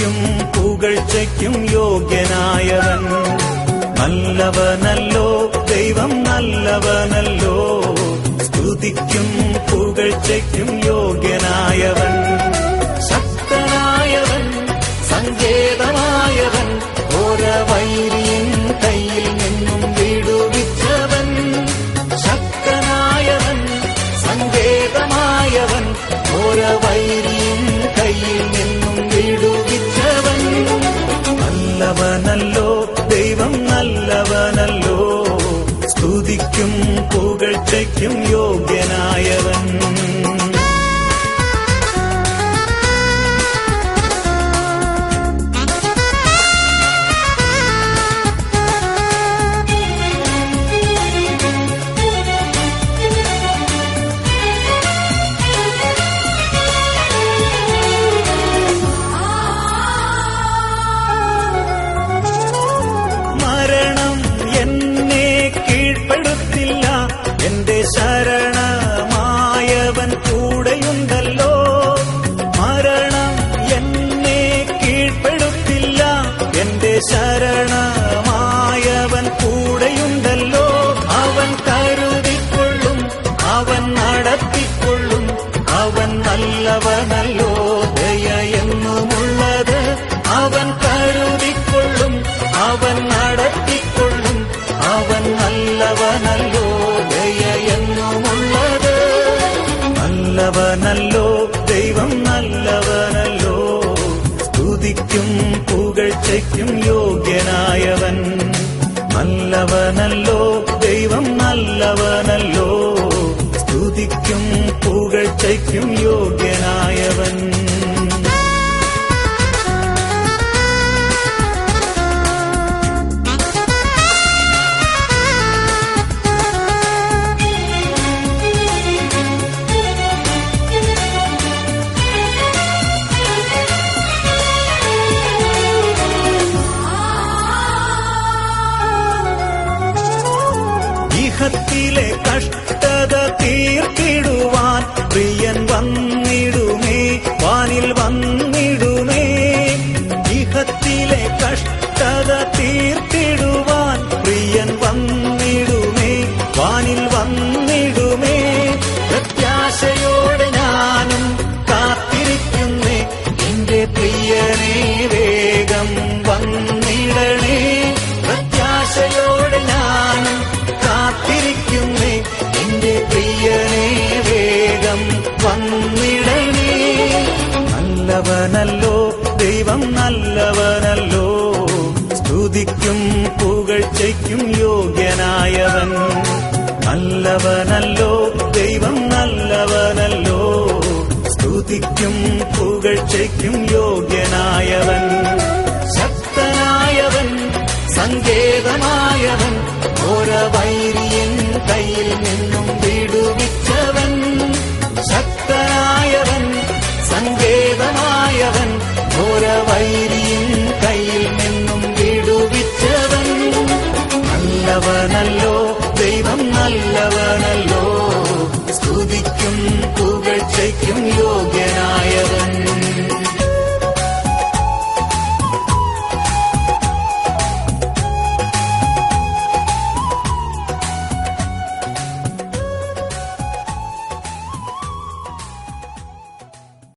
സ്തുതിക്കും പുകഴ്ചയ്ക്കും യോഗ്യനായവൻ. നല്ലവനല്ലോ ദൈവം, നല്ലവനല്ലോ. സ്തുതിക്കും പുകഴ്ചയ്ക്കും യോഗ്യനായവൻ. ശക്തനായവൻ, സങ്കേതമായവൻ, ഘോരവൈരിയൻ കയ്യിൽ നിന്നും വിടുവിച്ചവൻ. ശക്തനായവൻ, സങ്കേതമായവൻ, ഘോരവൈരിയൻ കയ്യിൽ നിന്നും വിടുവിച്ചവൻ. നല്ലവനല്ലോ ദൈവം, നല്ലവനല്ലോ. സ്തുതിക്കും പുകഴ്ചയ്ക്കും യോഗ്യനായവൻ. എന്റെ ശരണമായവൻ കൂടെയുണ്ടല്ലോ. മരണം എന്നെ കീഴ്പ്പെടുത്തില്ല, എന്റെ ശരണമായവൻ കൂടെയുണ്ടല്ലോ. അവൻ കരുതിക്കൊള്ളും, അവൻ നടത്തിക്കൊള്ളും, അവൻ നല്ലവനല്ലോ. ദയ എന്നുമുള്ളത് അവൻ കരുതിക്കൊള്ളും, അവൻ നടത്തിക്കൊള്ളും, അവൻ നല്ലവനല്ലോ. എന്നുമുള്ളത് നല്ലവനല്ലോ ദൈവം, നല്ലവനല്ലോ. സ്തുതിക്കും പുകഴ്ചയ്ക്കും യോഗ്യനായവൻ. നല്ലവനല്ലോ ദൈവം, നല്ലവനല്ലോ. സ്തുതിക്കും പുകഴ്ചയ്ക്കും യോഗ്യനായവൻ. ിലെ കഷ്ടത തീർത്തിടുവാൻ പ്രിയൻ വന്നിടുമേ, വാനിൽ വന്നിടുമേ. ഇഹത്തിലെ കഷ്ടത തീർത്തിടുവാൻ പ്രിയൻ വന്നിടുമേ, വാനിൽ വന്നിടുമേ. പ്രത്യാശയോടെ ഞാനും കാത്തിരിക്കുന്നേ, എന്റെ പ്രിയനെ വേഗം വന്നിടണേ. പ്രത്യാശയോടെ ഞാനും കാത്തിരിക്കുന്നേ, എന്റെ പ്രിയനെ വേഗം വന്നിടണേ. നല്ലവനല്ലോ ദൈവം, നല്ലവനല്ലോ. സ്തുതിക്കും പുകഴ്ചയ്ക്കും യോഗ്യനായവൻ. നല്ലവനല്ലോ ദൈവം, നല്ലവനല്ലോ. സ്തുതിക്കും പുകഴ്ചയ്ക്കും യോഗ്യനായവൻ. ശക്തനായവൻ, സങ്കേതമായവൻ, ഘോരവൈരിയൻ കയ്യിൽ നിന്നും വിടുവിച്ചവൻ. ശക്തനായവൻ, സങ്കേതമായവൻ, ഘോരവൈരിയൻ കയ്യിൽ നിന്നും വിടുവിച്ചവൻ. നല്ലവനല്ലോ ദൈവം, നല്ലവനല്ലോ. സ്തുതിക്കും പുകഴ്ചയ്ക്കും യോഗ്യ